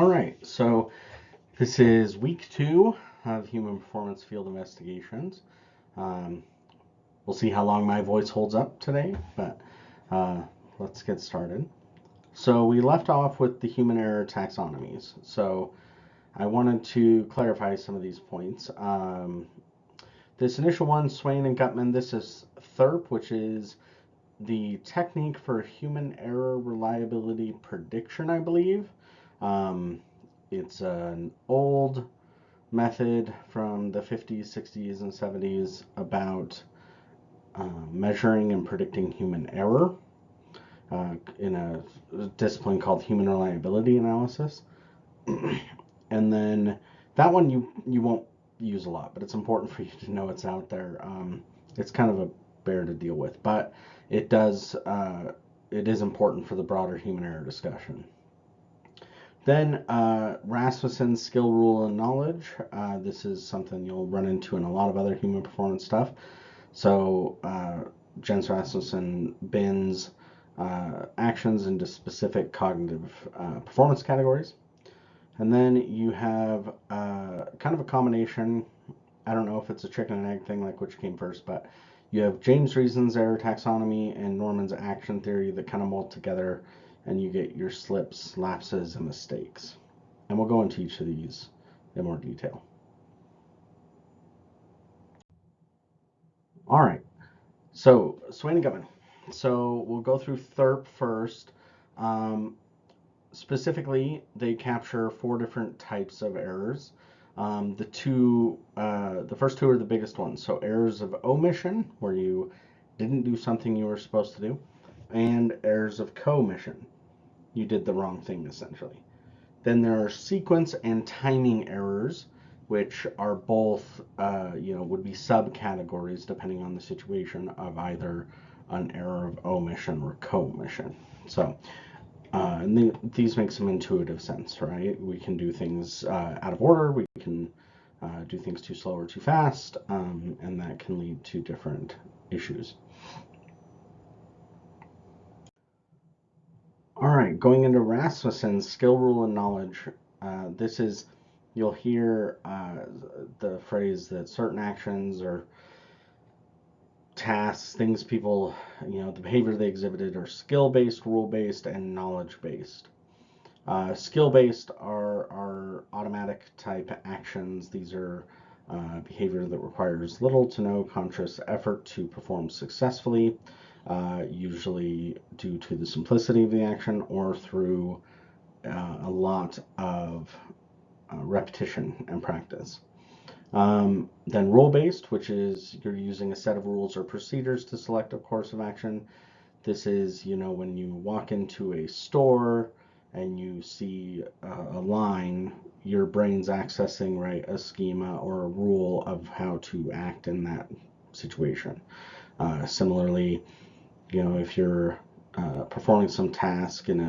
All right, so this is week 2 of Human Performance Field Investigations. Um, we'll see how long my voice holds up today, but uh, let's get started. So we left off with the human error taxonomies. So I wanted to clarify some of these points. This initial one, Swain and Gutman, this is THERP, which is the technique for human error reliability prediction, I believe. Um, it's an old method from the 50s, 60s, and 70s about measuring and predicting human error in a discipline called human reliability analysis. And then that one you won't use a lot, but it's important for you to know it's out there. It's kind of a bear to deal with, but it is important for the broader human error discussion. Then Rasmussen's skill, rule, and knowledge. This is something you'll run into in a lot of other human performance stuff. So Jens Rasmussen bins actions into specific cognitive performance categories. And then you have kind of a combination. I don't know if it's a chicken and egg thing, like which came first, but you have James Reason's error taxonomy and Norman's action theory that kind of mold together, and you get your slips, lapses, and mistakes. And we'll go into each of these in more detail. All right, so Swain and Gutman. So we'll go through THERP first. Um, Specifically, they capture 4 different types of errors. The first 2 are the biggest ones. So errors of omission, where you didn't do something you were supposed to do, and errors of commission, you did the wrong thing essentially. Then there are sequence and timing errors, which are both, would be subcategories depending on the situation of either an error of omission or commission. So and these make some intuitive sense, right? We can do things out of order. We can do things too slow or too fast, and that can lead to different issues. All right, going into Rasmussen's skill, rule, and knowledge. You'll hear the phrase that certain actions or tasks, things people, the behavior they exhibited are skill-based, rule-based, and knowledge-based. Skill-based are automatic type actions. These are behavior that requires little to no conscious effort to perform successfully, usually due to the simplicity of the action or through a lot of repetition and practice. Then rule-based, which is you're using a set of rules or procedures to select a course of action. This is, when you walk into a store and you see a line, your brain's accessing, right, a schema or a rule of how to act in that situation. Similarly, if you're performing some task in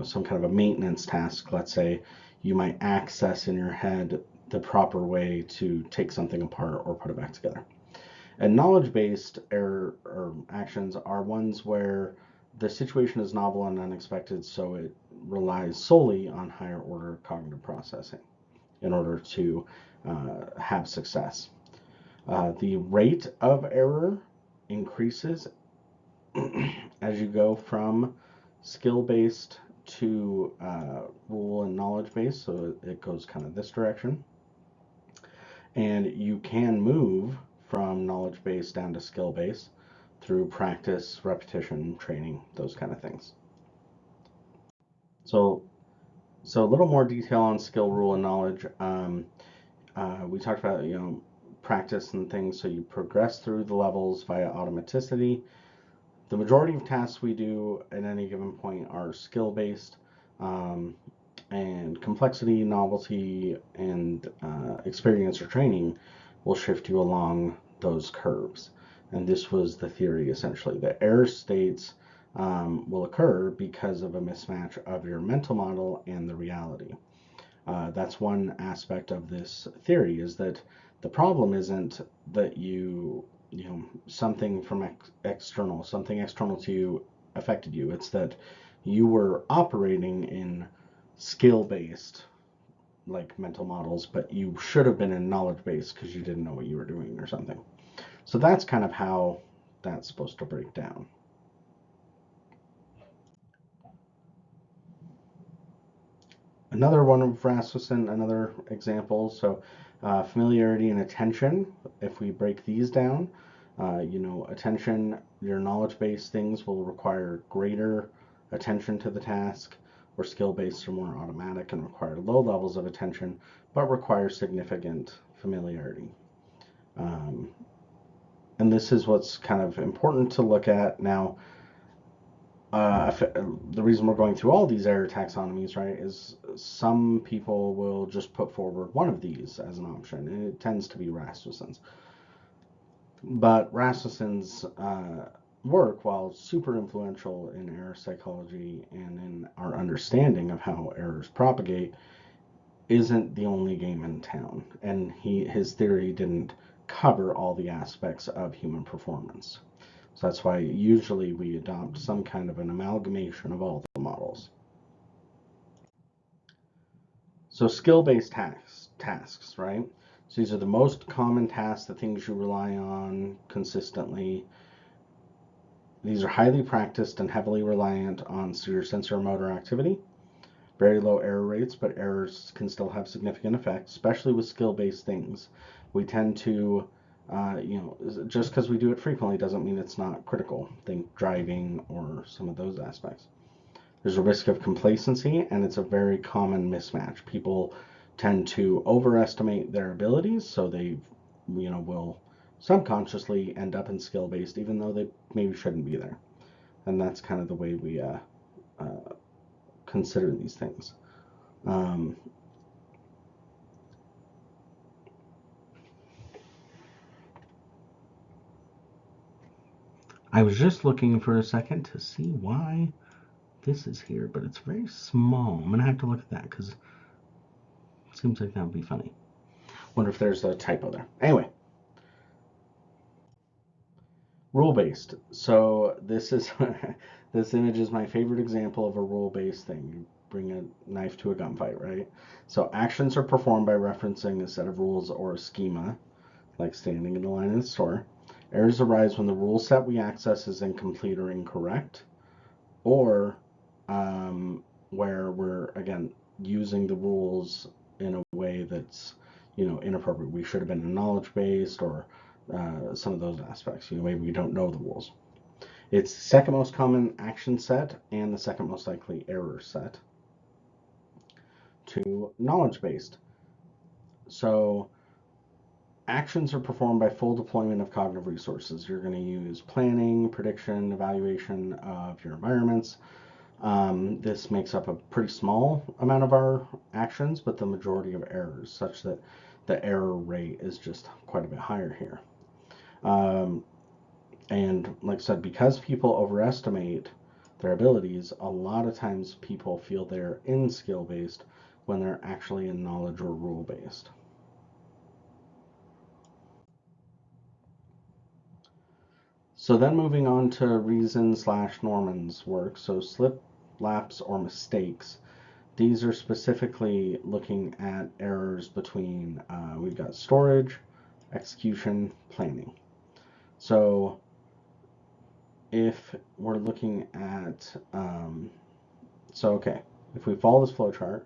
some kind of a maintenance task, let's say, you might access in your head the proper way to take something apart or put it back together. And knowledge-based error or actions are ones where the situation is novel and unexpected, so it relies solely on higher order cognitive processing in order to have success. The rate of error increases as you go from skill-based to rule and knowledge-based, so it goes kind of this direction. And you can move from knowledge-based down to skill-based through practice, repetition, training, those kind of things. So a little more detail on skill, rule, and knowledge. We talked about, practice and things, so you progress through the levels via automaticity. The majority of tasks we do at any given point are skill-based, and complexity, novelty, and experience or training will shift you along those curves. And this was the theory essentially. The error states will occur because of a mismatch of your mental model and the reality. That's one aspect of this theory, is that the problem isn't that something from something external to you affected you. It's that you were operating in skill-based, like mental models, but you should have been in knowledge-based because you didn't know what you were doing or something. So that's kind of how that's supposed to break down. Another one of Rasmussen, another example. So familiarity and attention, if we break these down, attention, your knowledge-based things will require greater attention to the task, or skill-based are more automatic and require low levels of attention, but require significant familiarity. And this is what's kind of important to look at now. The reason we're going through all these error taxonomies, right, is some people will just put forward one of these as an option, and it tends to be Rasmussen's. But Rasmussen's work, while super influential in error psychology and in our understanding of how errors propagate, isn't the only game in town. And his theory didn't cover all the aspects of human performance. So that's why usually we adopt some kind of an amalgamation of all the models. So skill-based tasks, right? So these are the most common tasks, the things you rely on consistently. These are highly practiced and heavily reliant on your sensor motor activity. Very low error rates, but errors can still have significant effects, especially with skill-based things. We tend to just because we do it frequently doesn't mean it's not critical. Think driving or some of those aspects. There's a risk of complacency, and it's a very common mismatch. People tend to overestimate their abilities, so they, will subconsciously end up in skill-based, even though they maybe shouldn't be there. And that's kind of the way we consider these things. I was just looking for a second to see why this is here, but it's very small. I'm gonna have to look at that because it seems like that would be funny. Wonder if there's a typo there. Anyway, rule-based. So this is this image is my favorite example of a rule-based thing. You bring a knife to a gunfight, right? So actions are performed by referencing a set of rules or a schema, like standing in the line in the store. Errors arise when the rule set we access is incomplete or incorrect, or where we're again using the rules in a way that's inappropriate. We should have been knowledge based, or some of those aspects. Maybe we don't know the rules. It's the second most common action set and the second most likely error set to knowledge based. So actions are performed by full deployment of cognitive resources. You're going to use planning, prediction, evaluation of your environments. This makes up a pretty small amount of our actions, but the majority of errors, such that the error rate is just quite a bit higher here. And like I said, because people overestimate their abilities, a lot of times people feel they're in skill based when they're actually in knowledge or rule based. So then moving on to Reason/Norman's work, so slip, lapse, or mistakes. These are specifically looking at errors between, we've got storage, execution, planning. So if we're looking at, if we follow this flowchart,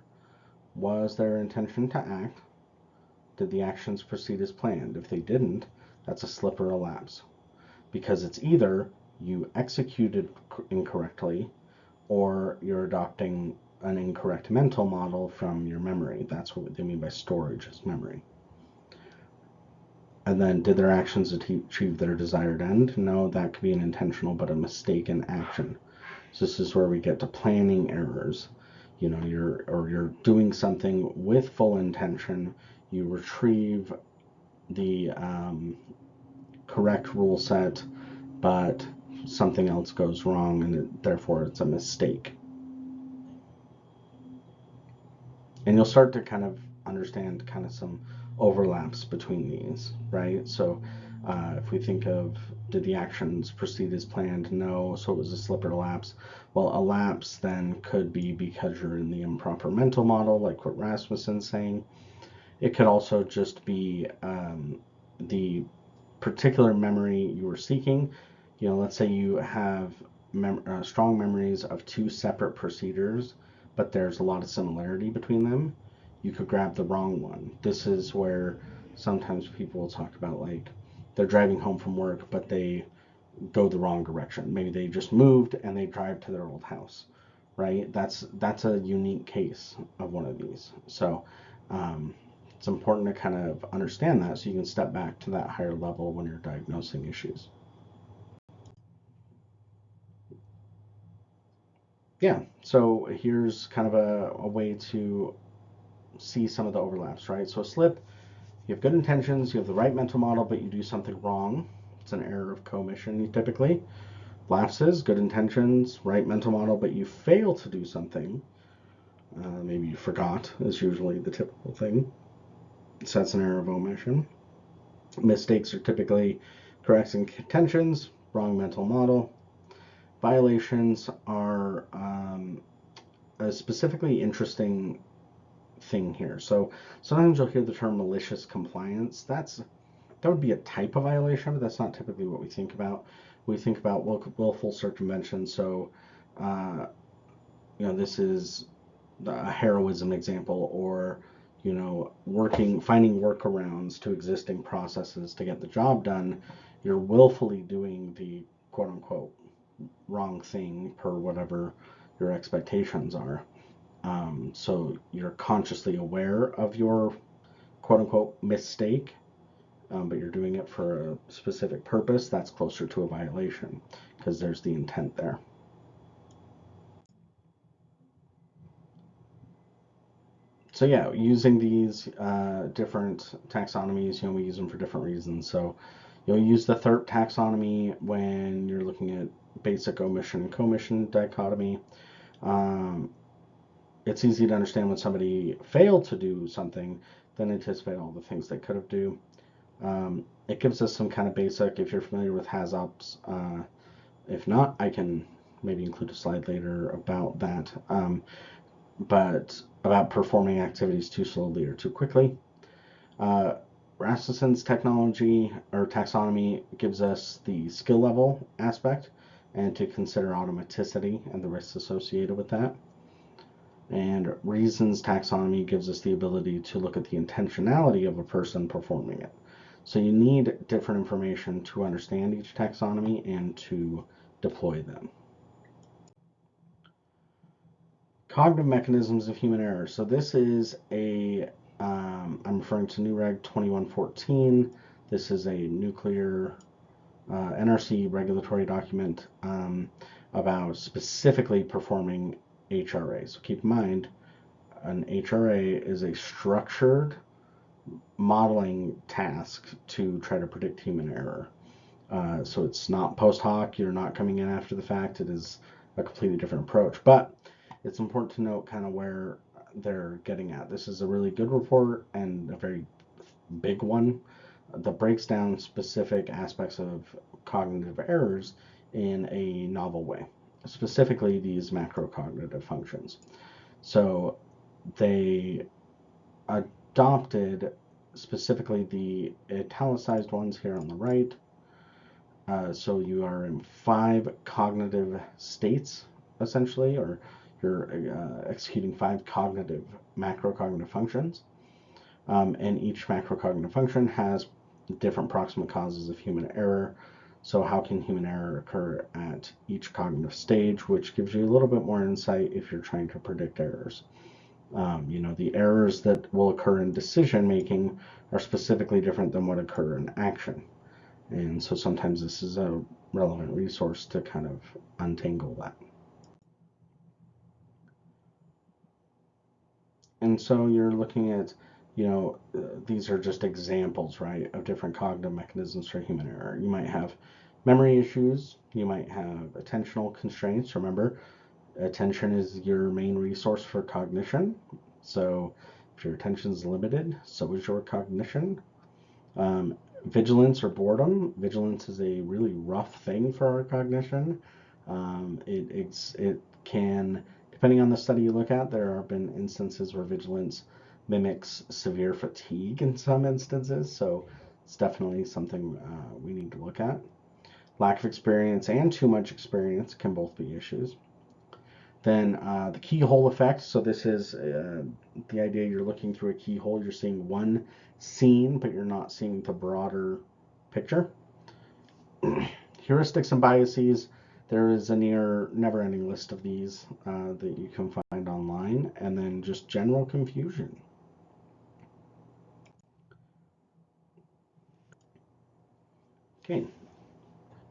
was there intention to act? Did the actions proceed as planned? If they didn't, that's a slip or a lapse. Because it's either you executed incorrectly or you're adopting an incorrect mental model from your memory. That's what they mean by storage is memory. And then did their actions achieve their desired end? No, that could be an intentional but a mistaken action. So this is where we get to planning errors. You're doing something with full intention. You retrieve the correct rule set, but something else goes wrong, and therefore it's a mistake. And you'll start to kind of understand kind of some overlaps between these, right? So If we think of, did the actions proceed as planned? No, so it was a slip or a lapse. Well, a lapse then could be because you're in the improper mental model, like what Rasmussen's saying. It could also just be the particular memory you were seeking. Let's say you have strong memories of two separate procedures, but there's a lot of similarity between them. You could grab the wrong one. This is where sometimes people will talk about, like, they're driving home from work, but they go the wrong direction. Maybe they just moved and they drive to their old house, right? That's a unique case of one of these. So um, it's important to kind of understand that so you can step back to that higher level when you're diagnosing issues. Yeah, so here's kind of a way to see some of the overlaps, right? So a slip, you have good intentions, you have the right mental model, but you do something wrong. It's an error of commission typically. Lapses, good intentions, right mental model, but you fail to do something. Maybe you forgot, is usually the typical thing. So that's an error of omission. Mistakes are typically correct intentions, wrong mental model. Violations are a specifically interesting thing here. So sometimes you'll hear the term malicious compliance. That would be a type of violation, but that's not typically what we think about. We think about willful circumvention. So, uh, this is a heroism example, or finding workarounds to existing processes to get the job done. You're willfully doing the quote unquote wrong thing per whatever your expectations are. So you're consciously aware of your quote unquote mistake, but you're doing it for a specific purpose. That's closer to a violation because there's the intent there. So yeah, using these different taxonomies, we use them for different reasons. So you'll use the THIRP taxonomy when you're looking at basic omission and commission dichotomy. Um, it's easy to understand when somebody failed to do something, then anticipate all the things they could have do. It gives us some kind of basic, if you're familiar with HAZOPs. If not, I can maybe include a slide later about that. But about performing activities too slowly or too quickly. Uh, Rasmussen's technology or taxonomy gives us the skill level aspect and to consider automaticity and the risks associated with that. And Reason's taxonomy gives us the ability to look at the intentionality of a person performing it. So you need different information to understand each taxonomy and to deploy them. Cognitive mechanisms of human error. So this is I'm referring to New Reg 2114. This is a nuclear NRC regulatory document about specifically performing HRA. So keep in mind, an HRA is a structured modeling task to try to predict human error. So it's not post hoc, you're not coming in after the fact, it is a completely different approach. But it's important to note kind of where they're getting at. This is a really good report and a very big one that breaks down specific aspects of cognitive errors in a novel way, specifically these macrocognitive functions. So they adopted specifically the italicized ones here on the right. So you are in 5 cognitive states, essentially, or you're executing 5 macrocognitive functions. And each macrocognitive function has different proximate causes of human error. So how can human error occur at each cognitive stage, which gives you a little bit more insight if you're trying to predict errors. The errors that will occur in decision making are specifically different than what occur in action. And so sometimes this is a relevant resource to kind of untangle that. And so you're looking at, these are just examples, right, of different cognitive mechanisms for human error. You might have memory issues, you might have attentional constraints. Remember, attention is your main resource for cognition. So if your attention is limited, so is your cognition. Vigilance or boredom. Vigilance is a really rough thing for our cognition. It can, depending on the study you look at, there have been instances where vigilance mimics severe fatigue in some instances. So it's definitely something we need to look at. Lack of experience and too much experience can both be issues. Then the keyhole effect. So this is the idea you're looking through a keyhole. You're seeing one scene, but you're not seeing the broader picture. Heuristics and biases. There is a near never-ending list of these that you can find online. And then just general confusion. Okay.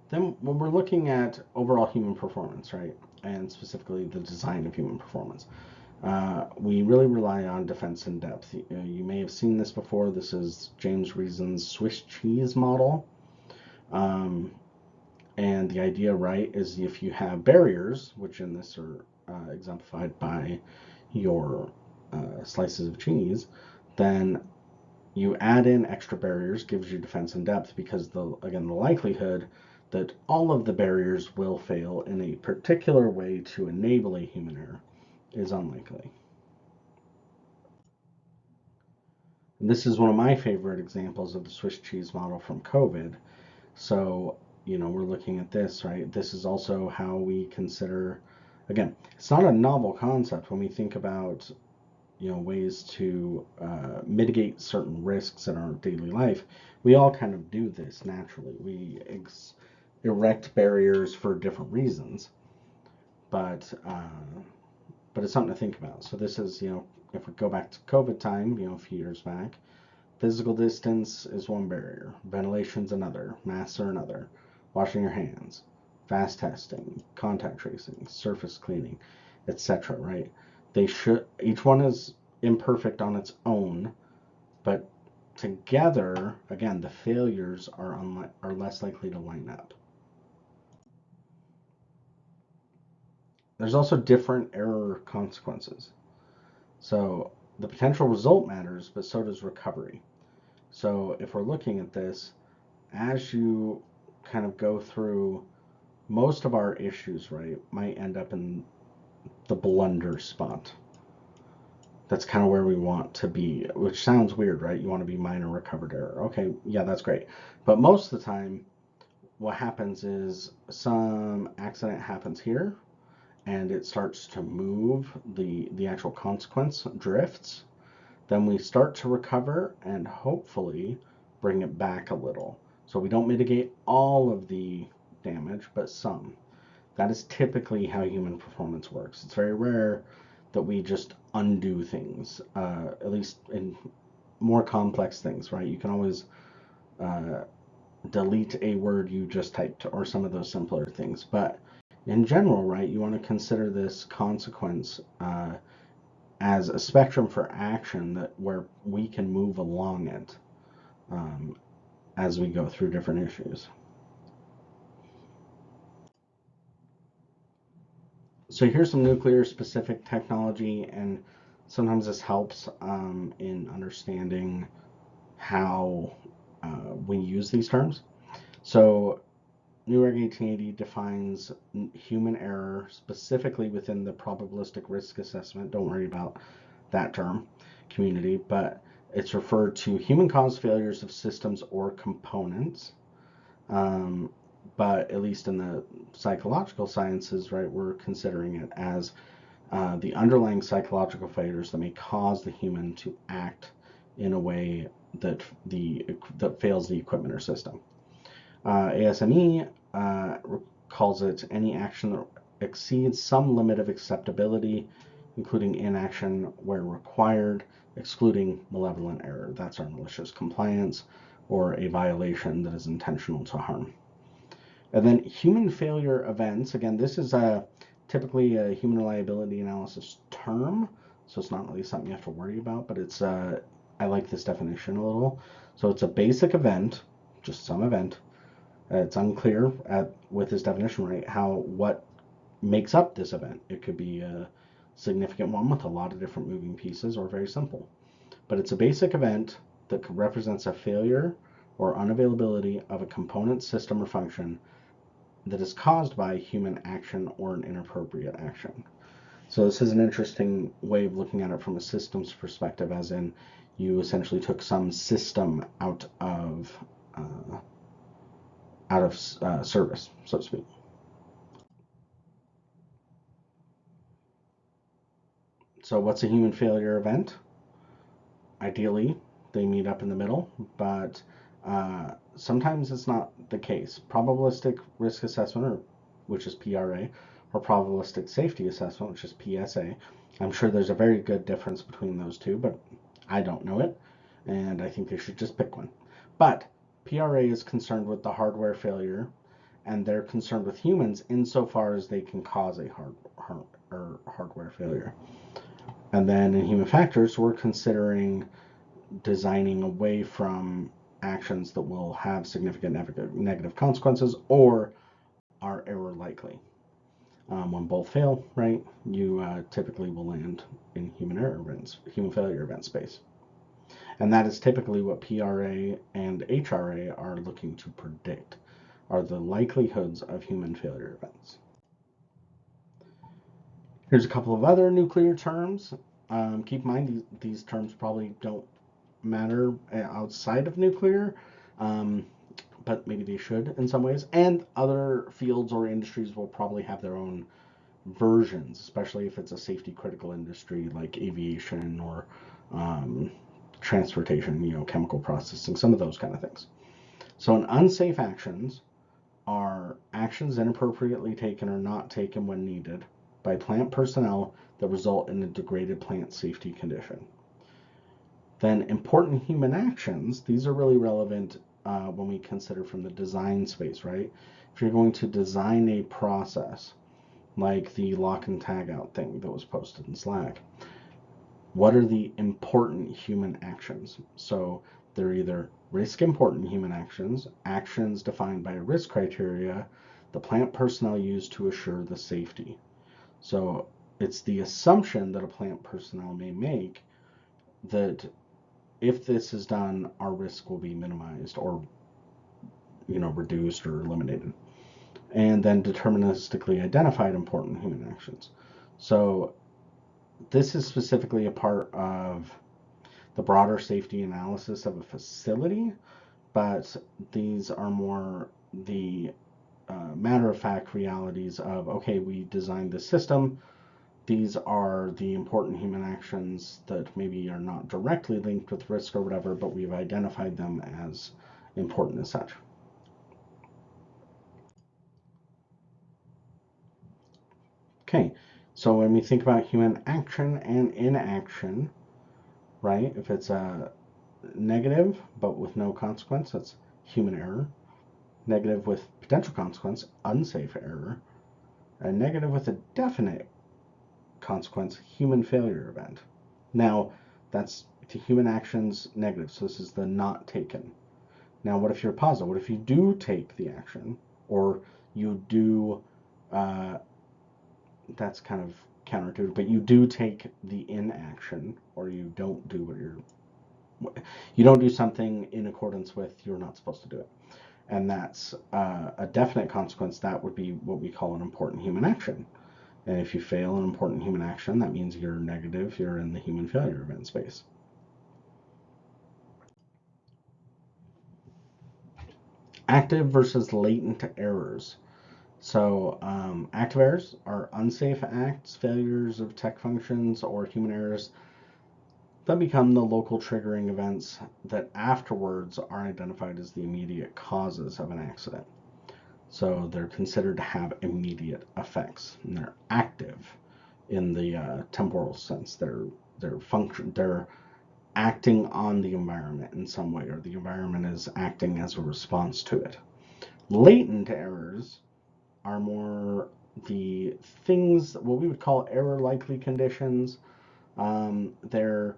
Then when we're looking at overall human performance, right, and specifically the design of human performance, we really rely on defense in depth. You may have seen this before. This is James Reason's Swiss cheese model. Um, and the idea, right, is if you have barriers, which in this are exemplified by your slices of cheese, then you add in extra barriers, gives you defense in depth, because the likelihood that all of the barriers will fail in a particular way to enable a human error is unlikely. And this is one of my favorite examples of the Swiss cheese model from COVID. So, we're looking at this, right? This is also how we consider, again, it's not a novel concept when we think about, ways to mitigate certain risks in our daily life. We all kind of do this naturally. We erect barriers for different reasons, but it's something to think about. So this is, if we go back to COVID time, a few years back, physical distance is one barrier, ventilation's another, masks are another, washing your hands, fast testing, contact tracing, surface cleaning, etc. Right? Each one is imperfect on its own, but together, again, the failures are less likely to line up. There's also different error consequences. So the potential result matters, but so does recovery. So if we're looking at this, as you kind of go through, most of our issues, right, might end up in the blunder spot. That's kind of where we want to be, which sounds weird, right? You want to be minor recovered error. Okay, yeah, that's great. But most of the time, what happens is some accident happens here, and it starts to move, the actual consequence drifts. Then we start to recover and hopefully bring it back a little. So we don't mitigate all of the damage, but some. That is typically how human performance works. It's very rare that we just undo things, at least in more complex things, right? You can always uh, delete a word you just typed or some of those simpler things. But in general, right, you want to consider this consequence as a spectrum for action that where we can move along it um, as we go through different issues. So here's some nuclear specific technology, and sometimes this helps in understanding how we use these terms. So NUREG 1880 defines human error specifically within the probabilistic risk assessment. Don't worry about that term, community, but it's referred to human caused failures of systems or components. Um, but at least in the psychological sciences, right, we're considering it as the underlying psychological failures that may cause the human to act in a way that fails the equipment or system. ASME calls it any action that exceeds some limit of acceptability, including inaction where required, excluding malevolent error. That's our malicious compliance or a violation that is intentional to harm. And then human failure events. Again, this is typically a human reliability analysis term, so it's not really something you have to worry about, but I like this definition a little. So it's a basic event, just some event. It's unclear with this definition, right, what makes up this event. It could be a significant one with a lot of different moving pieces, or very simple. But it's a basic event that represents a failure or unavailability of a component, system, or function that is caused by human action or an inappropriate action. So this is an interesting way of looking at it from a systems perspective, as in you essentially took some system uh, out of service, so to speak. So what's a human failure event? Ideally, they meet up in the middle, but sometimes it's not the case. Probabilistic risk assessment, which is PRA, or probabilistic safety assessment, which is PSA. I'm sure there's a very good difference between those two, but I don't know it, and I think they should just pick one. But PRA is concerned with the hardware failure, and they're concerned with humans insofar as they can cause a hardware failure. And then in human factors, we're considering designing away from actions that will have significant negative consequences or are error likely. When both fail, right, you typically will land in human failure event space. And that is typically what PRA and HRA are looking to predict, are the likelihoods of human failure events. Here's a couple of other nuclear terms. Keep in mind these terms probably don't matter outside of nuclear, um, but maybe they should in some ways. And other fields or industries will probably have their own versions, especially if it's a safety critical industry like aviation or um, transportation, chemical processing, some of those kind of things. So, an unsafe actions are actions inappropriately taken or not taken when needed by plant personnel that result in a degraded plant safety condition. Then important human actions, these are really relevant when we consider from the design space, right? If you're going to design a process like the lock and tag out thing that was posted in Slack, what are the important human actions? So they're either risk important human actions, actions defined by a risk criteria, the plant personnel use to assure the safety. So it's the assumption that a plant personnel may make that if this is done, our risk will be minimized or reduced or eliminated. And then deterministically identified important human actions. So this is specifically a part of the broader safety analysis of a facility, but these are more the matter of fact realities of, okay, we designed this system. These are the important human actions that maybe are not directly linked with risk or whatever, but we've identified them as important as such. Okay, so when we think about human action and inaction, right, if it's a negative but with no consequence, that's human error. Negative with potential consequence, unsafe error. A negative with a definite consequence, human failure event. Now, that's to human actions negative, so this is the not taken. Now, what if you're positive? What if you do take the action, or you do, that's kind of counterintuitive, but you do take the inaction, or you don't do you don't do something in accordance with you're not supposed to do it. And that's a definite consequence. That would be what we call an important human action. And if you fail an important human action, that means you're negative, you're in the human failure event space. Active versus latent errors. So active errors are unsafe acts, failures of tech functions, or human errors that become the local triggering events that afterwards are identified as the immediate causes of an accident. So they're considered to have immediate effects, and they're active in the temporal sense. They're acting on the environment in some way, or the environment is acting as a response to it. Latent errors are more the things, what we would call error likely conditions. They're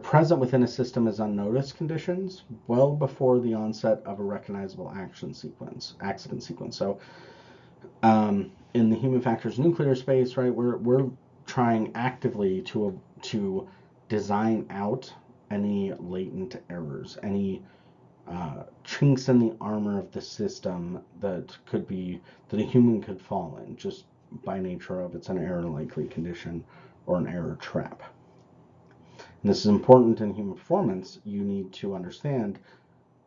present within a system as unnoticed conditions well before the onset of a recognizable accident sequence. So in the human factors nuclear space, right, we're trying actively to design out any latent errors, any chinks in the armor of the system that a human could fall in, just by nature of it's an error likely condition or an error trap. And this is important in human performance. You need to understand,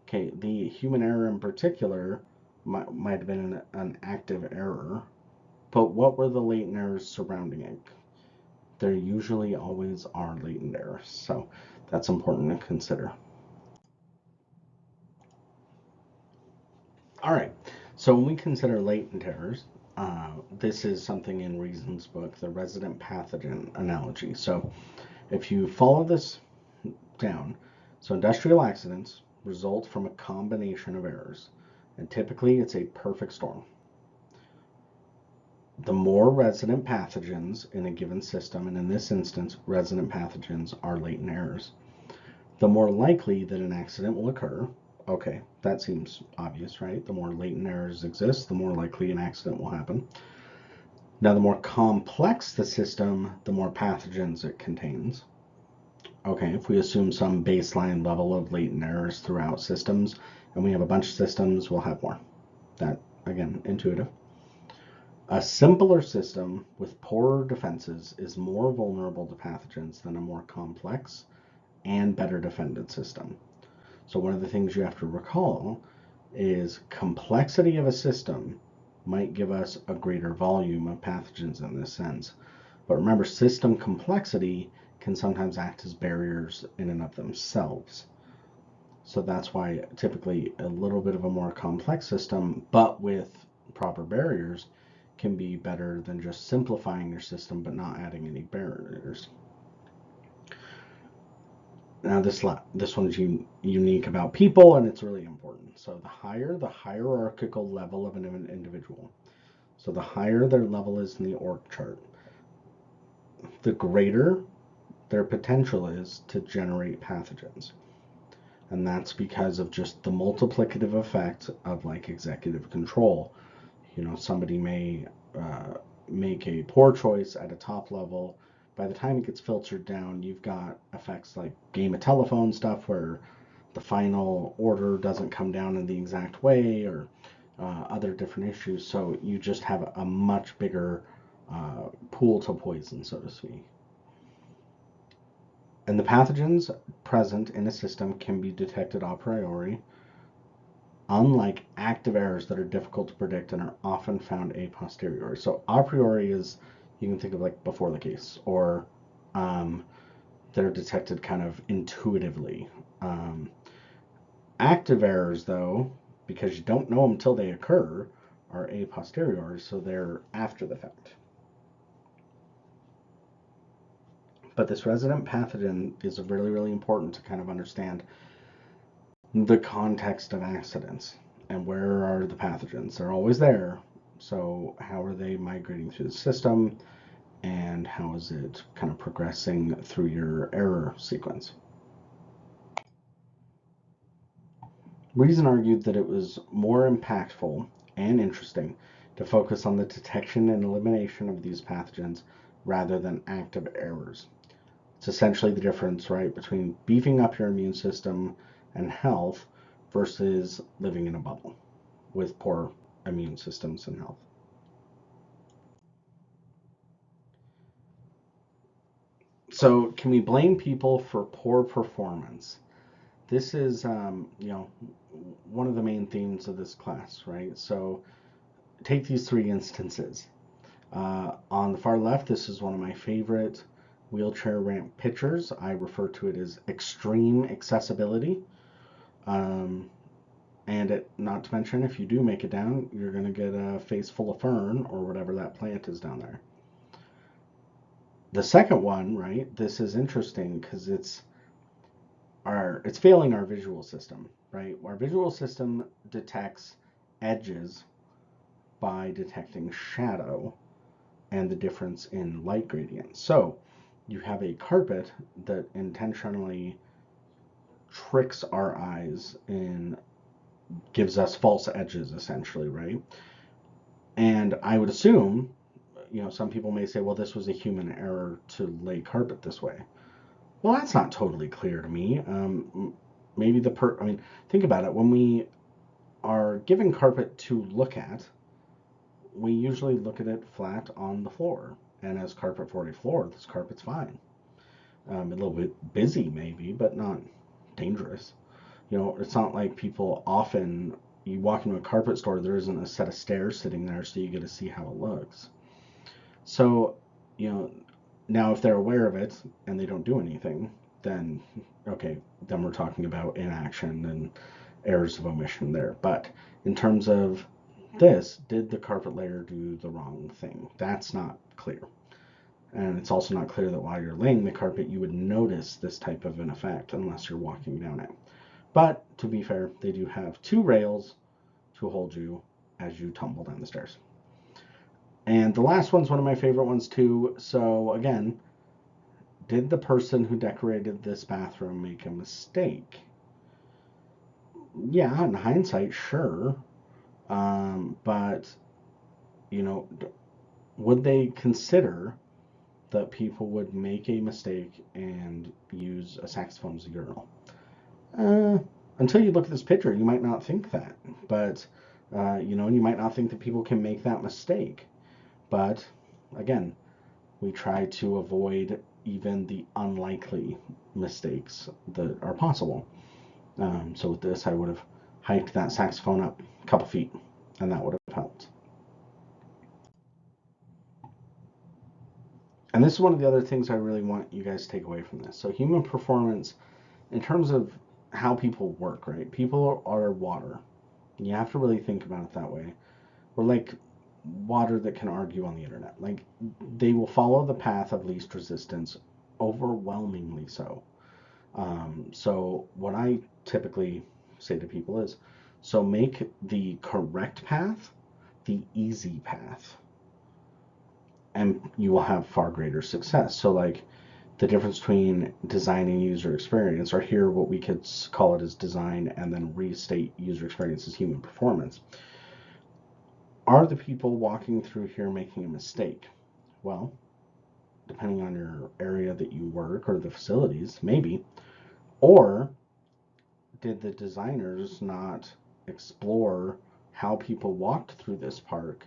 okay, the human error in particular might have been an active error, but what were the latent errors surrounding it? There usually always are latent errors, so that's important to consider. All right, so when we consider latent errors, this is something in Reason's book, the resident pathogen analogy. So if you follow this down, so industrial accidents result from a combination of errors, and typically it's a perfect storm. The more resident pathogens in a given system, and in this instance, resident pathogens are latent errors, the more likely that an accident will occur. Okay, that seems obvious, right? The more latent errors exist, the more likely an accident will happen. Now, the more complex the system, the more pathogens it contains. Okay, if we assume some baseline level of latent errors throughout systems, and we have a bunch of systems, we'll have more. That, again, intuitive. A simpler system with poorer defenses is more vulnerable to pathogens than a more complex and better defended system. So one of the things you have to recall is complexity of a system might give us a greater volume of pathogens in this sense. But remember, system complexity can sometimes act as barriers in and of themselves. So that's why typically a little bit of a more complex system, but with proper barriers, can be better than just simplifying your system but not adding any barriers. Now this one's unique about people, and it's really important. So the higher the hierarchical level of an individual, so the higher their level is in the org chart, the greater their potential is to generate pathogens. And that's because of just the multiplicative effect of like executive control. Somebody may make a poor choice at a top level. By the time it gets filtered down, you've got effects like game of telephone stuff where the final order doesn't come down in the exact way, or other different issues. So you just have a much bigger pool to poison, so to speak. And the pathogens present in a system can be detected a priori, unlike active errors that are difficult to predict and are often found a posteriori. So a priori is, you can think of like before the case, or they're detected kind of intuitively. Active errors, though, because you don't know them until they occur, are a posteriori, so they're after the fact. But this resident pathogen is really, really important to kind of understand the context of accidents and where are the pathogens. They're always there. So how are they migrating through the system, and how is it kind of progressing through your error sequence? Reason argued that it was more impactful and interesting to focus on the detection and elimination of these pathogens rather than active errors. It's essentially the difference, right, between beefing up your immune system and health versus living in a bubble with poor immune systems and health. So, can we blame people for poor performance? This is, one of the main themes of this class, right? So, take these three instances. On the far left, this is one of my favorite wheelchair ramp pictures. I refer to it as extreme accessibility. And not to mention, if you do make it down, you're going to get a face full of fern or whatever that plant is down there. The second one, right, this is interesting because it's failing our visual system, right? Our visual system detects edges by detecting shadow and the difference in light gradient. So you have a carpet that intentionally tricks our eyes and gives us false edges, essentially, right? And I would assume, some people may say, well, this was a human error to lay carpet this way. Well, that's not totally clear to me. Maybe I mean, think about it. When we are given carpet to look at, we usually look at it flat on the floor. And as carpet for a floor, this carpet's fine. A little bit busy maybe, but not dangerous. It's not like people often, you walk into a carpet store, there isn't a set of stairs sitting there, so you get to see how it looks. So, you know, now if they're aware of it and they don't do anything, then okay, then we're talking about inaction and errors of omission there. But in terms of this, did the carpet layer do the wrong thing? That's not clear. And it's also not clear that while you're laying the carpet, you would notice this type of an effect unless you're walking down it. But to be fair, they do have two rails to hold you as you tumble down the stairs. And the last one's one of my favorite ones too. So again, did the person who decorated this bathroom make a mistake? Yeah, in hindsight, sure. But, you know, would they consider that people would make a mistake and use a saxophone as a urinal? Uh, until you look at this picture, you might not think that. But, and you might not think that people can make that mistake. But, again, we try to avoid even the unlikely mistakes that are possible. So with this, I would have hiked that saxophone up a couple feet, and that would have helped. And this is one of the other things I really want you guys to take away from this. So human performance, in terms of how people work, right? People are water. You have to really think about it that way. We're like water that can argue on the internet. Like they will follow the path of least resistance, overwhelmingly so. So what I typically say to people is, so make the correct path the easy path, and you will have far greater success. So like the difference between design and user experience, or here what we could call it as design and then restate user experience as human performance. Are the people walking through here making a mistake? Well, depending on your area that you work or the facilities, maybe. Or did the designers not explore how people walked through this park?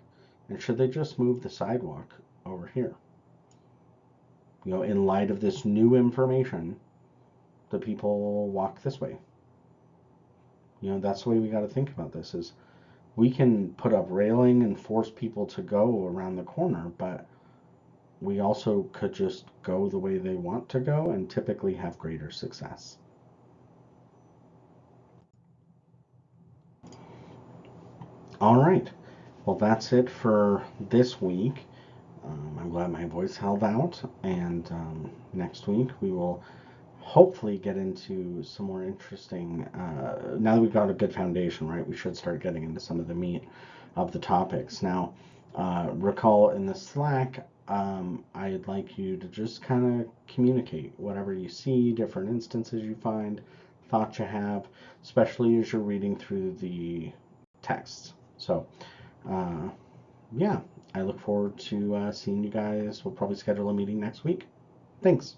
And should they just move the sidewalk over here? In light of this new information, the people walk this way. That's the way we got to think about this is we can put up railing and force people to go around the corner, but we also could just go the way they want to go and typically have greater success. All right. Well, that's it for this week. I'm glad my voice held out, and next week we will hopefully get into some more interesting. Now that we've got a good foundation, right, we should start getting into some of the meat of the topics. Now, recall in the Slack, I'd like you to just kind of communicate whatever you see, different instances you find, thoughts you have, especially as you're reading through the texts. So, uh, yeah, I look forward to seeing you guys. We'll probably schedule a meeting next week. Thanks.